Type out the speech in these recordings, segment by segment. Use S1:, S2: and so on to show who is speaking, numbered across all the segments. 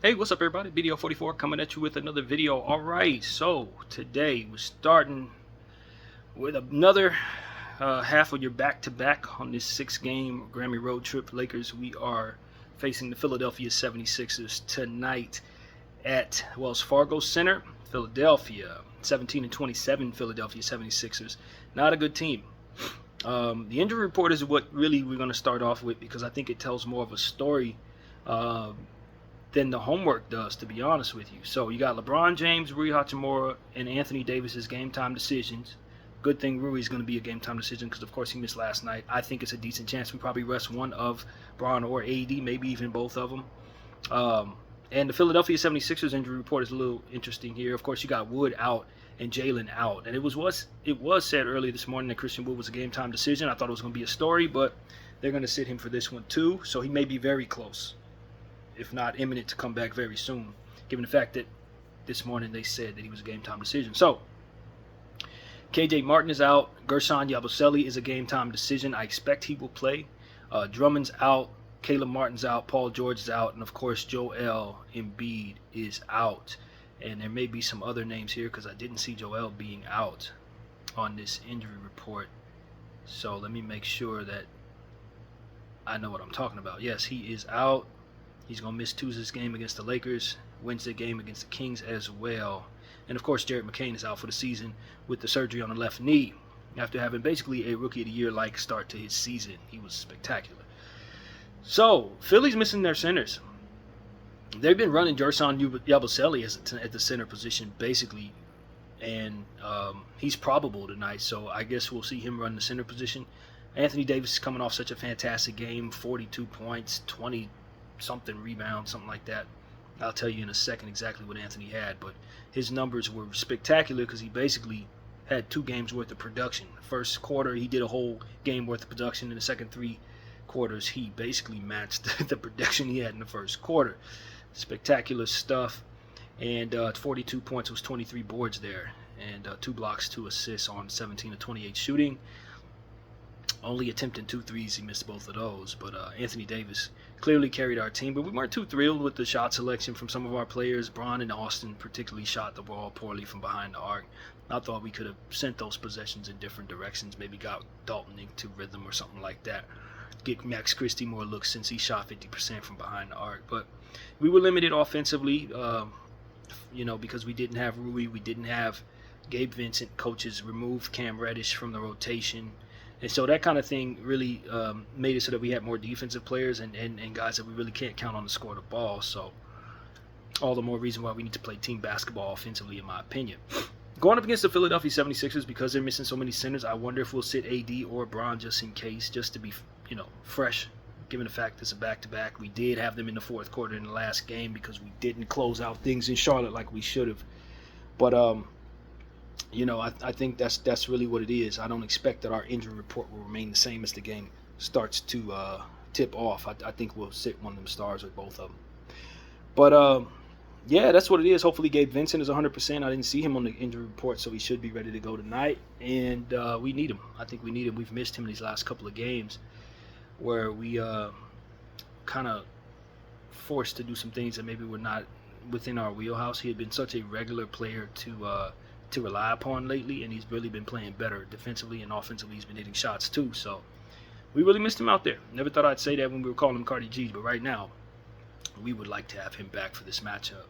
S1: Hey, what's up everybody? BDO44 coming at you with another video. Alright, so today we're starting with another half of your back-to-back on this 6-game Grammy road trip. Lakers, we are facing the Philadelphia 76ers tonight at Wells Fargo Center. Philadelphia, 17-27 Philadelphia 76ers. Not a good team. The injury report is what really we're going to start off with because I think it tells more of a story than the homework does, to be honest with you. So you got LeBron James, Rui Hachimura, and Anthony Davis's game time decisions. Good thing Rui is going to be a game time decision because, of course, he missed last night. I think it's a decent chance we probably rest one of Bron or AD, maybe even both of them. And the Philadelphia 76ers injury report is a little interesting here. Of course, you got Wood out and Jalen out. And it was said earlier this morning that Christian Wood was a game time decision. I thought it was going to be a story, but they're going to sit him for this one too. So he may be very close, if not imminent, to come back very soon, given the fact that this morning they said that he was a game-time decision. So, KJ Martin is out. Gershon Yabusele is a game-time decision. I expect he will play. Drummond's out. Caleb Martin's out. Paul George is out. And, of course, Joel Embiid is out. And there may be some other names here because I didn't see Joel being out on this injury report. So, let me make sure that I know what I'm talking about. Yes, he is out. He's going to miss Tuesday's game against the Lakers, Wednesday game against the Kings as well. And, of course, Jared McCain is out for the season with the surgery on the left knee after having basically a Rookie of the Year-like start to his season. He was spectacular. So, Philly's missing their centers. They've been running Gershon Yabusele at the center position, basically, and he's probable tonight, so I guess we'll see him run the center position. Anthony Davis is coming off such a fantastic game, 42 points, 20 something rebound, something like that. I'll tell you in a second exactly what Anthony had, but his numbers were spectacular because he basically had 2 games worth of production. First quarter, he did a whole game worth of production. In the second 3 quarters, he basically matched the production he had in the first quarter. Spectacular stuff. And 42 points was 23 boards there, and 2 blocks, 2 assists on 17 of 28 shooting. Only attempting 2 threes, he missed both of those. But Anthony Davis clearly carried our team. But we weren't too thrilled with the shot selection from some of our players. Bron and Austin particularly shot the ball poorly from behind the arc. I thought we could have sent those possessions in different directions. Maybe got Dalton into rhythm or something like that. Get Max Christie more looks since he shot 50% from behind the arc. But we were limited offensively, because we didn't have Rui. We didn't have Gabe Vincent. Coaches removed Cam Reddish from the rotation. And so that kind of thing really made it so that we had more defensive players and guys that we really can't count on to score the ball. So all the more reason why we need to play team basketball offensively, in my opinion. Going up against the Philadelphia 76ers, because they're missing so many centers, I wonder if we'll sit AD or Bron just in case, just to be fresh, given the fact it's a back-to-back. We did have them in the fourth quarter in the last game because we didn't close out things in Charlotte like we should have. But I think that's really what it is. I don't expect that our injury report will remain the same as the game starts to tip off. I think we'll sit one of them stars with both of them. But, yeah, that's what it is. Hopefully Gabe Vincent is 100%. I didn't see him on the injury report, so he should be ready to go tonight. And we need him. I think we need him. We've missed him in these last couple of games where we kind of forced to do some things that maybe were not within our wheelhouse. He had been such a regular player to rely upon lately, and he's really been playing better defensively and offensively. He's been hitting shots too, so we really missed him out there. Never thought I'd say that when we were calling him Cardi G, but right now we would like to have him back for this matchup.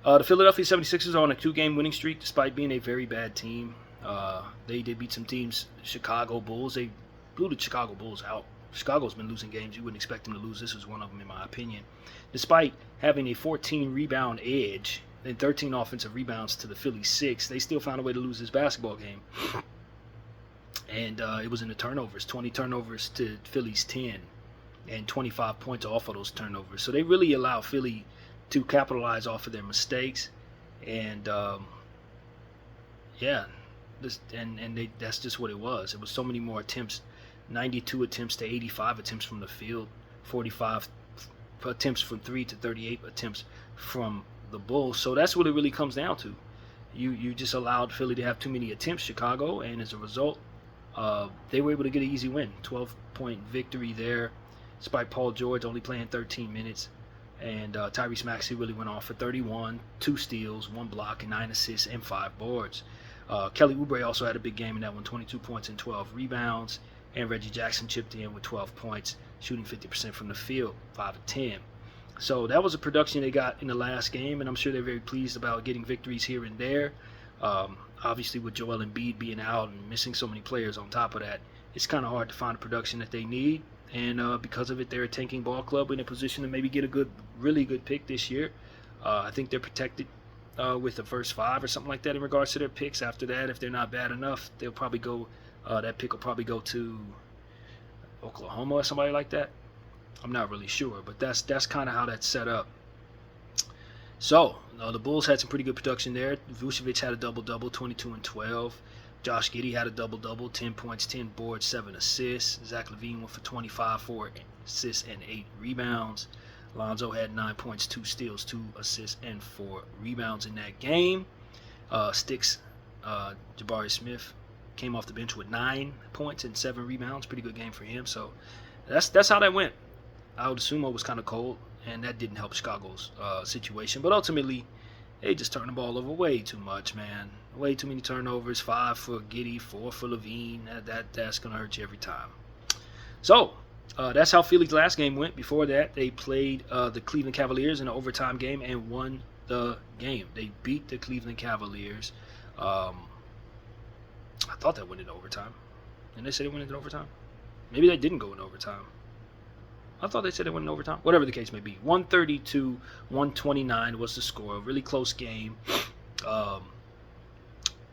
S1: The Philadelphia 76ers are on a 2-game winning streak despite being a very bad team. They did beat some teams. Chicago Bulls, they blew the Chicago Bulls out. Chicago's been losing games. You wouldn't expect them to lose. This was one of them, in my opinion. Despite having a 14 rebound edge and 13 offensive rebounds to the Philly 6, they still found a way to lose this basketball game. And it was in the turnovers, 20 turnovers to Philly's 10, and 25 points off of those turnovers. So they really allow Philly to capitalize off of their mistakes. And that's just what it was. It was so many more attempts, 92 attempts to 85 attempts from the field, 45 attempts from 3 to 38 attempts from the Bulls. So that's what it really comes down to. You just allowed Philly to have too many attempts, Chicago, and as a result, they were able to get an easy win. 12-point victory there, despite Paul George only playing 13 minutes. And Tyrese Maxey really went off for 31, 2 steals, 1 block, and 9 assists and 5 boards. Kelly Oubre also had a big game in that one, 22 points and 12 rebounds. And Reggie Jackson chipped in with 12 points, shooting 50% from the field, 5 of 10. So that was a production they got in the last game, and I'm sure they're very pleased about getting victories here and there. Obviously, with Joel Embiid being out and missing so many players on top of that, it's kind of hard to find the production that they need. And because of it, they're a tanking ball club in a position to maybe get a really good pick this year. I think they're protected with the first 5 or something like that in regards to their picks. After that, if they're not bad enough, they'll probably go. That pick will probably go to Oklahoma or somebody like that. I'm not really sure, but that's kind of how that's set up. So the Bulls had some pretty good production there. Vucevic had a double-double, 22 and 12. Josh Giddey had a double-double, 10 points, 10 boards, 7 assists. Zach LaVine went for 25, 4 assists, and 8 rebounds. Lonzo had 9 points, 2 steals, 2 assists, and 4 rebounds in that game. Sticks, Jabari Smith came off the bench with 9 points and 7 rebounds. Pretty good game for him. So that's how that went. Ayo Dosunmu was kind of cold, and that didn't help Chicago's situation. But ultimately, they just turned the ball over way too much, man. Way too many turnovers. 5 for Giddey, 4 for LaVine. That's going to hurt you every time. So that's how Philly's last game went. Before that, they played the Cleveland Cavaliers in an overtime game and won the game. They beat the Cleveland Cavaliers. I thought that went into overtime. Didn't they say they went into overtime? Maybe they didn't go into overtime. I thought they said they went in overtime. Whatever the case may be. 132-129 was the score. A really close game.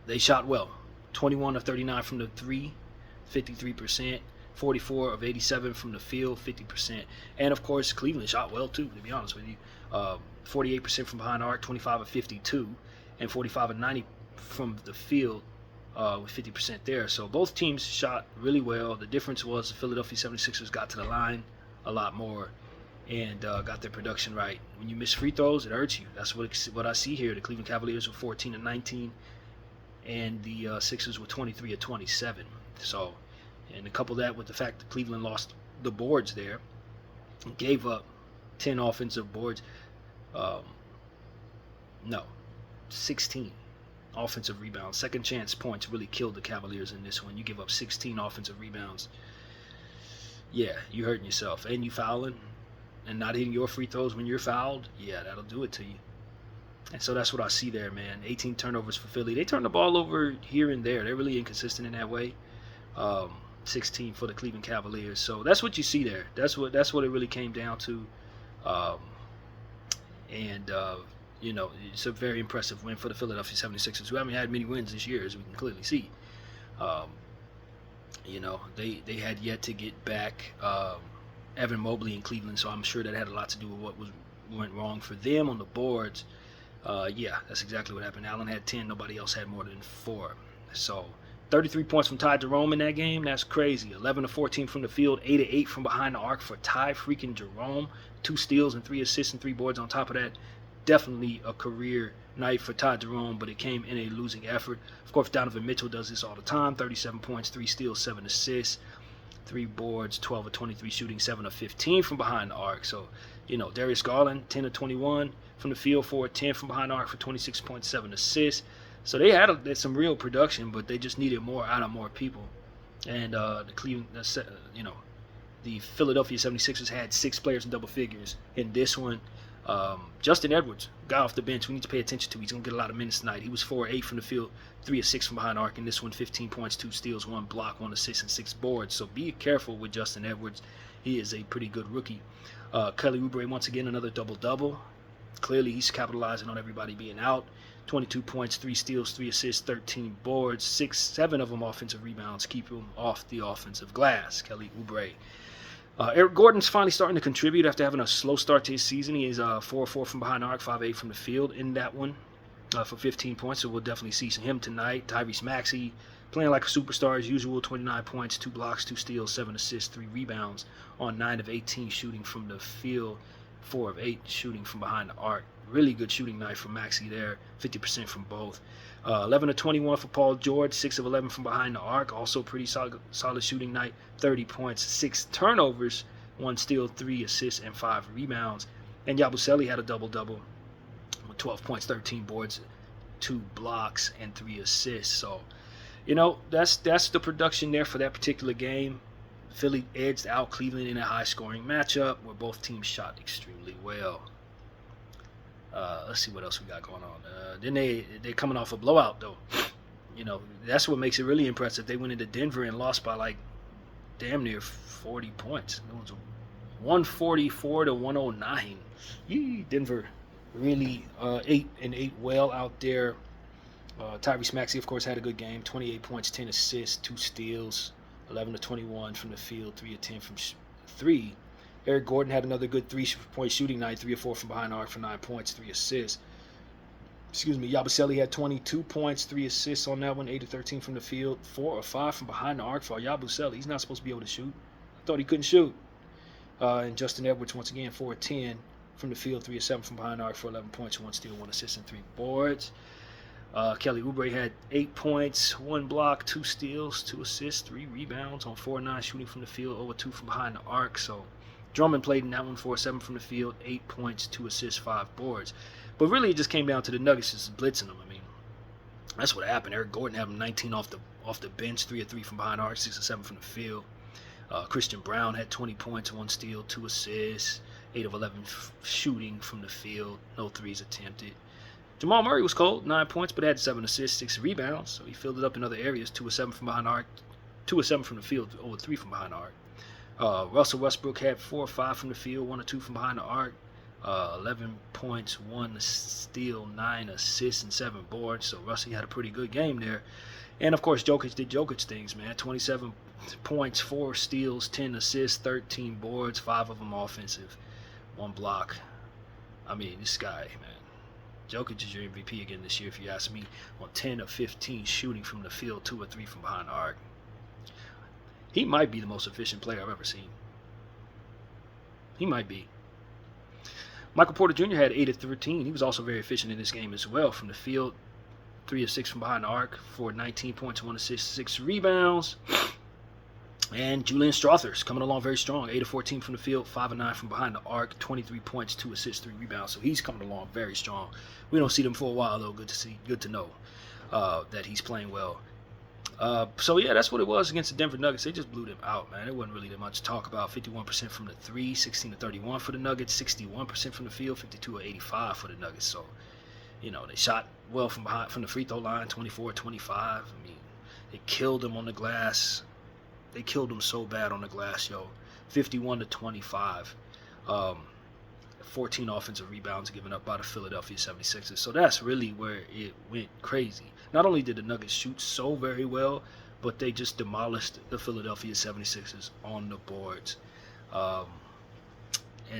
S1: They shot well. 21 of 39 from the 3, 53%. 44 of 87 from the field, 50%. And, of course, Cleveland shot well, too, to be honest with you. 48% from behind the arc, 25 of 52, and 45 of 90 from the field with 50% there. So both teams shot really well. The difference was the Philadelphia 76ers got to the line a lot more and got their production right. When you miss free throws, it hurts you. That's what I see here. The Cleveland Cavaliers were 14 of 19, and the Sixers were 23 of 27. So, and to couple that with the fact that Cleveland lost the boards there, gave up 10 offensive boards. 16 offensive rebounds. Second chance points really killed the Cavaliers in this one. You give up 16 offensive rebounds. Yeah, you hurting yourself. And you fouling and not hitting your free throws when you're fouled. Yeah, that'll do it to you. And so that's what I see there, man. 18 turnovers for Philly. They turn the ball over here and there. They're really inconsistent in that way. 16 for the Cleveland Cavaliers. So that's what you see there. That's what it really came down to. It's a very impressive win for the Philadelphia 76ers, who haven't had many wins this year, as we can clearly see. They had yet to get back Evan Mobley in Cleveland, so I'm sure that had a lot to do with what went wrong for them on the boards. That's exactly what happened. Allen had 10. Nobody else had more than 4. So 33 points from Ty Jerome in that game. That's crazy. 11 of 14 from the field. 8 of 8 from behind the arc for Ty freaking Jerome. 2 steals and 3 assists and 3 boards on top of that. Definitely a career night for Ty Jerome, but it came in a losing effort. Of course, Donovan Mitchell does this all the time. 37 points, 3 steals, 7 assists, 3 boards, 12 of 23 shooting, 7 of 15 from behind the arc. So, Darius Garland, 10 of 21 from the field, 4 of 10 from behind the arc for 26.7 assists. So they had some real production, but they just needed more out of more people. And the Philadelphia 76ers had 6 players in double figures in this one. Justin Edwards, guy off the bench, we need to pay attention to. He's going to get a lot of minutes tonight. He was 4 of 8 from the field, 3 of 6 from behind the arc. In this one, 15 points, 2 steals, 1 block, 1 assist, and 6 boards. So be careful with Justin Edwards. He is a pretty good rookie. Kelly Oubre, once again, another double-double. Clearly, he's capitalizing on everybody being out. 22 points, 3 steals, 3 assists, 13 boards, 7 of them offensive rebounds. Keep him off the offensive glass, Kelly Oubre. Eric Gordon's finally starting to contribute after having a slow start to his season. He is 4-4 from behind the arc, 5-8 from the field in that one for 15 points. So we'll definitely see him tonight. Tyrese Maxey playing like a superstar as usual. 29 points, 2 blocks, 2 steals, 7 assists, 3 rebounds on 9 of 18 shooting from the field, 4 of 8 shooting from behind the arc. Really good shooting night from Maxey there, 50% from both. 11 of 21 for Paul George, 6 of 11 from behind the arc. Also pretty solid shooting night, 30 points, 6 turnovers, 1 steal, 3 assists, and 5 rebounds. And Yabusele had a double-double with 12 points, 13 boards, 2 blocks, and 3 assists. So, that's the production there for that particular game. Philly edged out Cleveland in a high-scoring matchup where both teams shot extremely well. Let's see what else we got going on. Then they're coming off a blowout, though. That's what makes it really impressive. They went into Denver and lost by like damn near 40 points. It was 144 to 109. Denver really 8 well out there. Tyrese Maxey, of course, had a good game. 28 points, 10 assists, 2 steals, 11 to 21 from the field, 3 of 10 from 3. Eric Gordon had another good 3-point shooting night, 3 of 4 from behind the arc for 9 points, 3 assists. Yabusele had 22 points, 3 assists on that one, 8 of 13 from the field, 4 of 5 from behind the arc for Yabusele. He's not supposed to be able to shoot. I thought he couldn't shoot. And Justin Edwards, once again, 4 of 10 from the field, 3 of 7 from behind the arc for 11 points, 1 steal, 1 assist, and 3 boards. Kelly Oubre had 8 points, 1 block, 2 steals, 2 assists, 3 rebounds on 4 of 9 shooting from the field, over 2 from behind the arc. So Drummond played in that one, 4 of 7 from the field, 8 points, 2 assists, 5 boards. But really, it just came down to the Nuggets just blitzing them. I mean, that's what happened. Eric Gordon had 19 off the bench, 3 of 3 from behind the arc, 6 of 7 from the field. Christian Brown had 20 points, 1 steal, 2 assists, 8 of 11 shooting from the field, no threes attempted. Jamal Murray was cold, 9 points, but had 7 assists, 6 rebounds, so he filled it up in other areas, 2 of 7 from behind the arc, 2 of 7 from the field, over 3 from behind the arc. Russell Westbrook had 4 of 5 from the field, 1 of 2 from behind the arc, 11 points, 1 steal, 9 assists, and 7 boards, so Russell had a pretty good game there. And, of course, Jokic did Jokic things, man. 27 points, 4 steals, 10 assists, 13 boards, 5 of them offensive, 1 block. I mean, this guy, man. Jokic is your MVP again this year, if you ask me, on 10 of 15 shooting from the field, 2 of 3 from behind the arc. He might be the most efficient player I've ever seen. He might be. Michael Porter Jr. had 8 of 13. He was also very efficient in this game as well. From the field, 3 of 6 from behind the arc for 19 points, 1 assist, 6 rebounds. And Julian Strawther's coming along very strong. 8 of 14 from the field, 5 of 9 from behind the arc, 23 points, 2 assists, 3 rebounds. So he's coming along very strong. We don't see them for a while, though. Good to know that he's playing well. So, yeah, that's what it was against the Denver Nuggets. They just blew them out, man. There wasn't really that much to talk about. 51% from the 3, 16 to 31 for the Nuggets, 61% from the field, 52 to 85 for the Nuggets. So, they shot well from the free throw line, 24-25. I mean, they killed them on the glass. They killed them so bad on the glass, 51 to 25. 14 offensive rebounds given up by the Philadelphia 76ers. So that's really where it went crazy. Not only did the Nuggets shoot so very well, but they just demolished the Philadelphia 76ers on the boards. And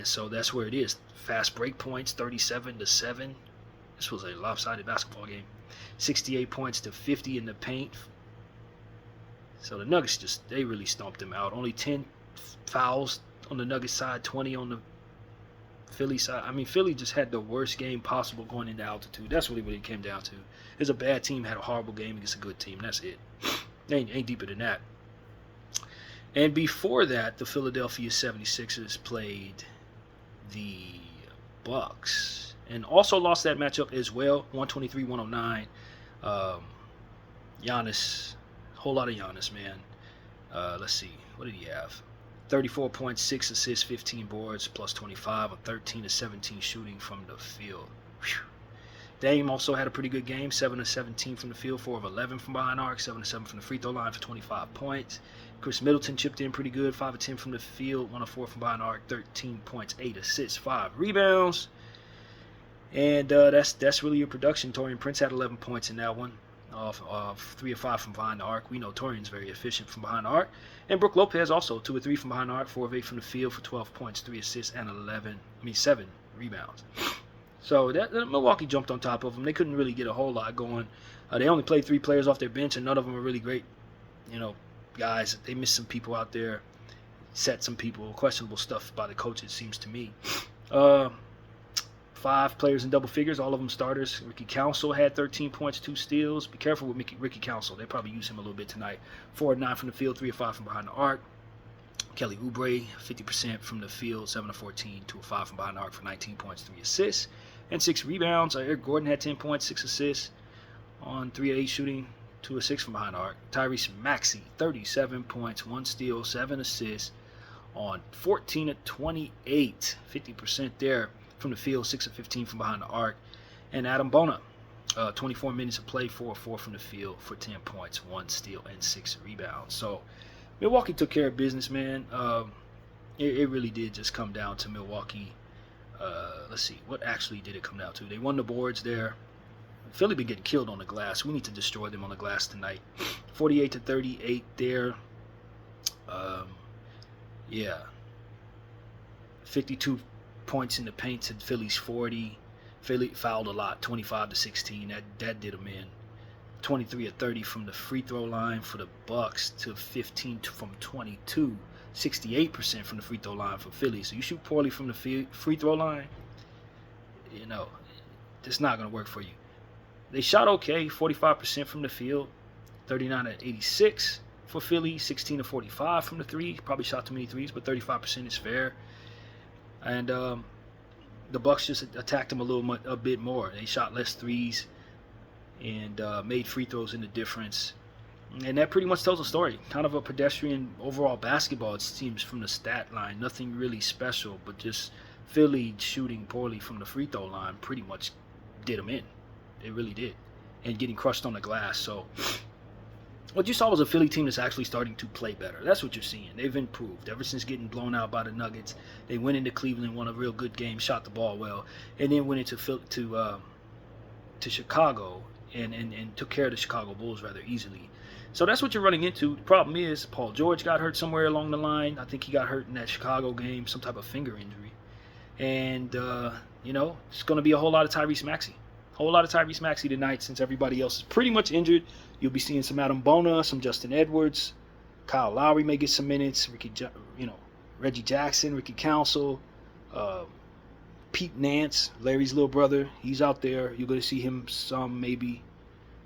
S1: so that's where it is. Fast break points, 37 to 7. This was a lopsided basketball game. 68 points to 50 in the paint. So the Nuggets they really stomped them out. Only 10 fouls on the Nuggets side, 20 on the Philly side. I mean, Philly just had the worst game possible going into altitude. That's really what it came down to. It's a bad team had a horrible game against a good team. That's it. Ain't deeper than that. And before that, the Philadelphia 76ers played the Bucks and also lost that matchup as well, 123-109. Giannis, whole lot of Giannis, man. Let's see, what did he have? 34 points, 6 assists, 15 boards, plus 25 on 13 to 17 shooting from the field. Whew. Dame also had a pretty good game, 7 of 17 from the field, 4 of 11 from behind arc, 7 of 7 from the free throw line for 25 points. Chris Middleton chipped in pretty good, 5 of 10 from the field, 1 of 4 from behind arc, 13 points, 8 assists, 5 rebounds. And that's really your production. Taurean Prince had 11 points in that one, of 3 of 5 from behind the arc. We know Torian's very efficient from behind the arc. And Brook Lopez also 2 of 3 from behind the arc, 4 of 8 from the field for 12 points, 3 assists, and 7 rebounds. So that Milwaukee jumped on top of them. They couldn't really get a whole lot going. They only played 3 players off their bench, and none of them were really great, guys. They missed some people out there, set some people, questionable stuff by the coach, it seems to me. 5 players in double figures, all of them starters. Ricky Council had 13 points, 2 steals. Be careful with Ricky Council. They probably use him a little bit tonight. 4 of 9 from the field, 3 of 5 from behind the arc. Kelly Oubre, 50% from the field, 7 of 14, 2 of 5 from behind the arc for 19 points, 3 assists, and 6 rebounds. Eric Gordon had 10 points, 6 assists on 3 of 8 shooting, 2 of 6 from behind the arc. Tyrese Maxey, 37 points, 1 steal, 7 assists on 14 of 28, 50% there from the field, 6 of 15 from behind the arc. And Adam Bona, 24 minutes of play, 4 of 4 from the field for 10 points, 1 steal, and 6 rebounds. So Milwaukee took care of business, man. It really did just come down to Milwaukee. Let's see, what actually did it come down to? They won the boards there. Philly been getting killed on the glass. We need to destroy them on the glass tonight. 48 to 38 there. Yeah. 52 points in the paint to Philly's 40. Philly fouled a lot, 25 to 16. That did them in. 23 of 30 from the free throw line for the Bucks to 15 from 22. 68% from the free throw line for Philly. So you shoot poorly from the free throw line, you know, it's not going to work for you. They shot okay, 45% from the field, 39 of 86 for Philly, 16 of 45 from the three. Probably shot too many threes, but 35% is fair. And the Bucks just attacked them a bit more. They shot less threes and made free throws in the difference. And that pretty much tells a story. Kind of a pedestrian overall basketball, it seems, from the stat line. Nothing really special, but just Philly shooting poorly from the free throw line pretty much did them in. It really did. And getting crushed on the glass. So what you saw was a Philly team that's actually starting to play better. That's what you're seeing. They've improved. Ever since getting blown out by the Nuggets, they went into Cleveland, won a real good game, shot the ball well, and then went into to Chicago and took care of the Chicago Bulls rather easily. So that's what you're running into. The problem is Paul George got hurt somewhere along the line. I think he got hurt in that Chicago game, some type of finger injury. And, it's going to be a whole lot of Tyrese Maxey. Whole lot of Tyrese Maxey tonight since everybody else is pretty much injured. You'll be seeing some Adam Bona, some Justin Edwards. Kyle Lowry may get some minutes. Reggie Jackson, Ricky Council, Pete Nance, Larry's little brother. He's out there. You're going to see him some maybe.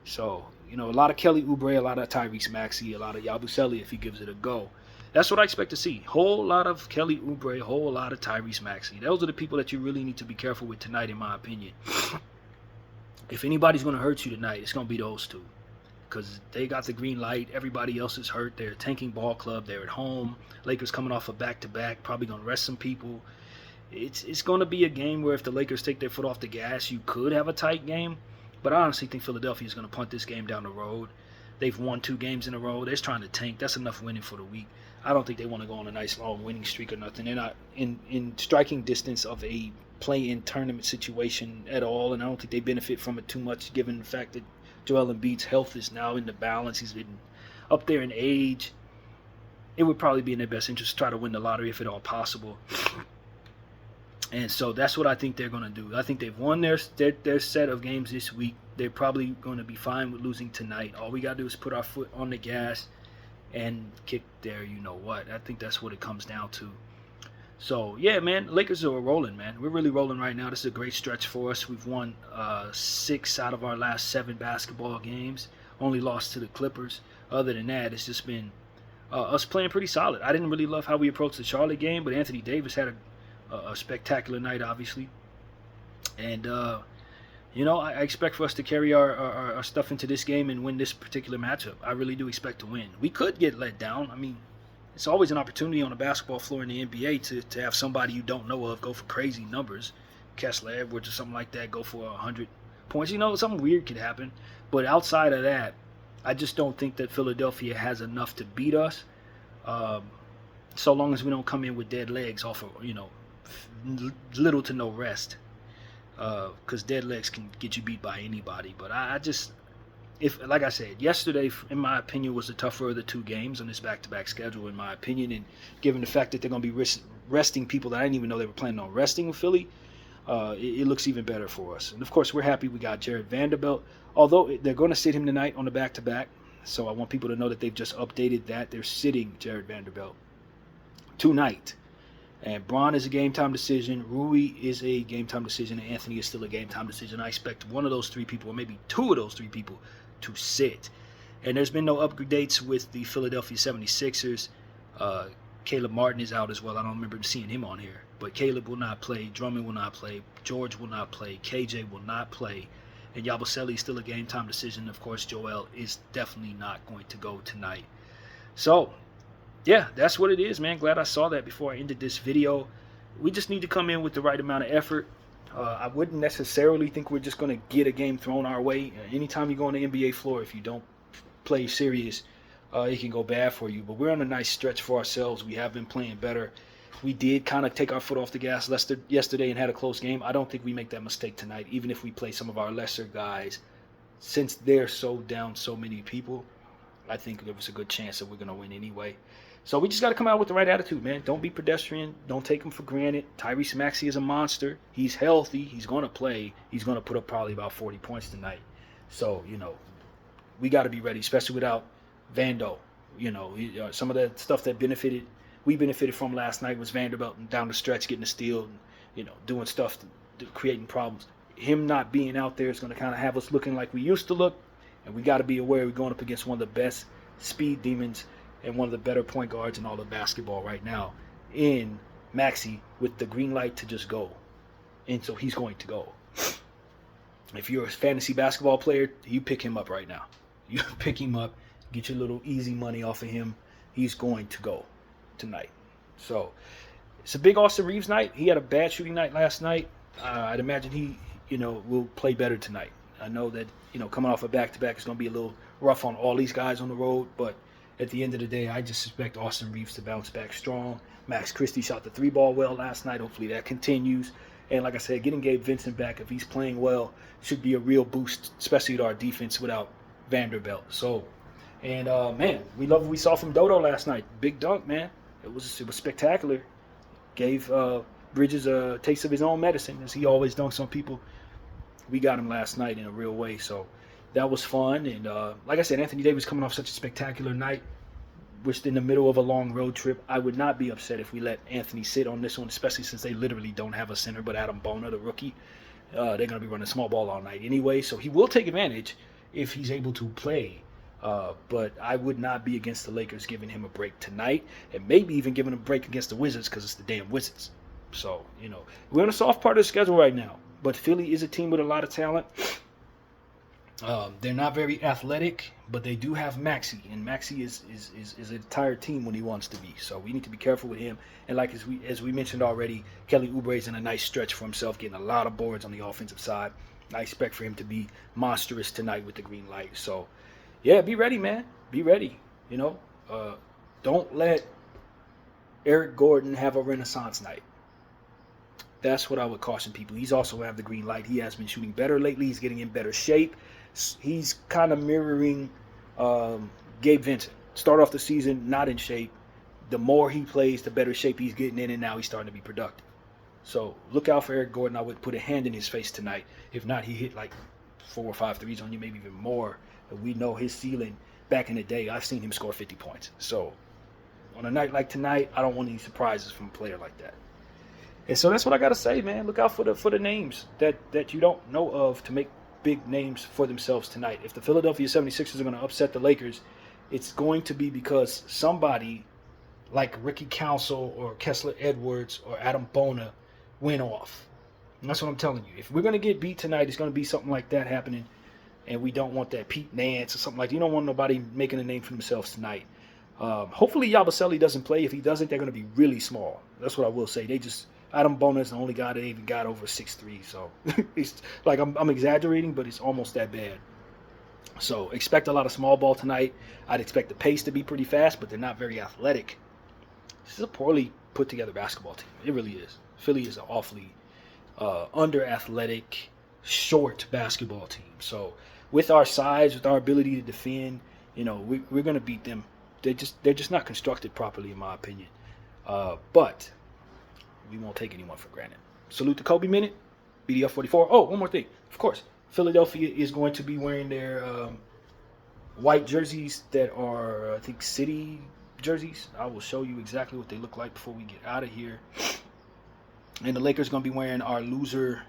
S1: So, a lot of Kelly Oubre, a lot of Tyrese Maxey, a lot of Yabusele if he gives it a go. That's what I expect to see. Whole lot of Kelly Oubre, whole lot of Tyrese Maxey. Those are the people that you really need to be careful with tonight, in my opinion. If anybody's going to hurt you tonight, it's going to be those two. Because they got the green light. Everybody else is hurt. They're a tanking ball club. They're at home. Lakers coming off a back-to-back. Probably going to rest some people. It's going to be a game where if the Lakers take their foot off the gas, you could have a tight game. But I honestly think Philadelphia is going to punt this game down the road. They've won 2 games in a row. They're just trying to tank. That's enough winning for the week. I don't think they want to go on a nice long winning streak or nothing. They're not in striking distance of a play-in tournament situation at all, and I don't think they benefit from it too much given the fact that Joel Embiid's health is now in the balance. He's been up there in age. It would probably be in their best interest to try to win the lottery if at all possible. And so that's what I think they're going to do. I think they've won their set of games this week. They're probably going to be fine with losing tonight. All we got to do is put our foot on the gas and kick their you-know-what. I think that's what it comes down to. So, yeah, man, Lakers are rolling, man. We're really rolling right now. This is a great stretch for us. We've won 6 out of our last 7 basketball games. Only lost to the Clippers. Other than that, it's just been us playing pretty solid. I didn't really love how we approached the Charlotte game, but Anthony Davis had a spectacular night, obviously. And, I expect for us to carry our stuff into this game and win this particular matchup. I really do expect to win. We could get let down. I mean, it's always an opportunity on the basketball floor in the NBA to have somebody you don't know of go for crazy numbers. Kessler Edwards or something like that go for 100 points. Something weird could happen. But outside of that, I just don't think that Philadelphia has enough to beat us. So long as we don't come in with dead legs off of, little to no rest. Because dead legs can get you beat by anybody. But like I said, yesterday, in my opinion, was the tougher of the 2 games on this back-to-back schedule, in my opinion. And given the fact that they're going to be resting people that I didn't even know they were planning on resting with Philly, it looks even better for us. And, of course, we're happy we got Jared Vanderbilt. Although they're going to sit him tonight on the back-to-back. So I want people to know that they've just updated that. They're sitting Jared Vanderbilt tonight. And Braun is a game-time decision. Rui is a game-time decision. And Anthony is still a game-time decision. I expect one of those 3 people, or maybe 2 of those 3 people, to sit. And there's been no updates with the Philadelphia 76ers. Caleb Martin is out as well. I don't remember seeing him on here. But Caleb will not play. Drummond will not play. George will not play. KJ will not play. And Yabusele is still a game time decision. Of course, Joel is definitely not going to go tonight. So, yeah, that's what it is, man. Glad I saw that before I ended this video. We just need to come in with the right amount of effort. I wouldn't necessarily think we're just going to get a game thrown our way. Anytime you go on the NBA floor, if you don't play serious, it can go bad for you. But we're on a nice stretch for ourselves. We have been playing better. We did kind of take our foot off the gas yesterday and had a close game. I don't think we make that mistake tonight, even if we play some of our lesser guys. Since they're so down so many people, I think there was a good chance that we're going to win anyway. So we just got to come out with the right attitude, man. Don't be pedestrian. Don't take him for granted. Tyrese Maxey is a monster. He's healthy. He's going to play. He's going to put up probably about 40 points tonight. So, we got to be ready, especially without Vando. Some of the stuff that we benefited from last night was Vanderbilt down the stretch getting a steal and, doing stuff, creating problems. Him not being out there is going to kind of have us looking like we used to look, and we got to be aware we're going up against one of the best speed demons and one of the better point guards in all of basketball right now in Maxey with the green light to just go. And so he's going to go. If you're a fantasy basketball player, you pick him up right now. You pick him up, get your little easy money off of him. He's going to go tonight. So it's a big Austin Reeves night. He had a bad shooting night last night. I'd imagine he, will play better tonight. I know that, coming off a back-to-back is going to be a little rough on all these guys on the road, but at the end of the day, I just expect Austin Reeves to bounce back strong. Max Christie shot the 3-ball well last night. Hopefully that continues. And like I said, getting Gabe Vincent back, if he's playing well, should be a real boost, especially to our defense without Vanderbilt. So, and man, we love what we saw from Dodo last night. Big dunk, man. It was spectacular. Gave Bridges a taste of his own medicine, as he always dunks on people. We got him last night in a real way, so that was fun. And like I said, Anthony Davis coming off such a spectacular night. We're in the middle of a long road trip. I would not be upset if we let Anthony sit on this one, especially since they literally don't have a center but Adam Bona, the rookie. They're going to be running small ball all night anyway, so he will take advantage if he's able to play. But I would not be against the Lakers giving him a break tonight, and maybe even giving him a break against the Wizards because it's the damn Wizards. So, we're on a soft part of the schedule right now. But Philly is a team with a lot of talent. They're not very athletic, but they do have Maxey, and Maxey is a tired team when he wants to be. So we need to be careful with him. And like as we mentioned already, Kelly Oubre's in a nice stretch for himself, getting a lot of boards on the offensive side. I expect for him to be monstrous tonight with the green light. So, yeah, be ready, man. Be ready. Don't let Eric Gordon have a renaissance night. That's what I would caution people. He's also have the green light. He has been shooting better lately. He's getting in better shape. He's kind of mirroring Gabe Vincent. Start off the season not in shape. The more he plays, the better shape he's getting in, and now he's starting to be productive. So look out for Eric Gordon. I would put a hand in his face tonight. If not, he hit like 4 or 5 threes on you, maybe even more. But we know his ceiling back in the day. I've seen him score 50 points. So on a night like tonight, I don't want any surprises from a player like that. And so that's what I got to say, man. Look out for the names that you don't know of to make big names for themselves tonight. If the Philadelphia 76ers are going to upset the Lakers, it's going to be because somebody like Ricky Council or Kessler Edwards or Adam Bona went off. And that's what I'm telling you. If we're going to get beat tonight, it's going to be something like that happening. And we don't want that Pete Nance or something like that. You don't want nobody making a name for themselves tonight. Hopefully Yabusele doesn't play. If he doesn't, they're going to be really small. That's what I will say. Adam Bona is the only guy that even got over 6'3", so it's like I'm exaggerating, but it's almost that bad. So expect a lot of small ball tonight. I'd expect the pace to be pretty fast, but they're not very athletic. This is a poorly put together basketball team. It really is. Philly is an awfully under athletic, short basketball team. So with our size, with our ability to defend, we're going to beat them. They're just not constructed properly, in my opinion. But we won't take anyone for granted. Salute the Kobe Minute, BDF 44. Oh, one more thing. Of course, Philadelphia is going to be wearing their white jerseys that are, I think, city jerseys. I will show you exactly what they look like before we get out of here. And the Lakers are going to be wearing our loser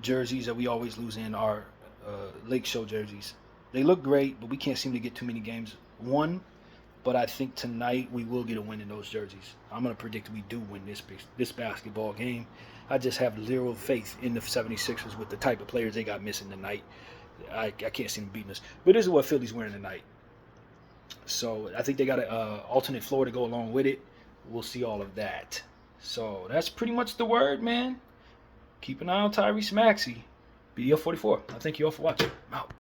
S1: jerseys that we always lose in, our Lake Show jerseys. They look great, but we can't seem to get too many games won. But I think tonight we will get a win in those jerseys. I'm going to predict we do win this basketball game. I just have zero faith in the 76ers with the type of players they got missing tonight. I can't see them beating us. But this is what Philly's wearing tonight. So I think they got an alternate floor to go along with it. We'll see all of that. So that's pretty much the word, man. Keep an eye on Tyrese Maxey. BDO44. I thank you all for watching. I'm out.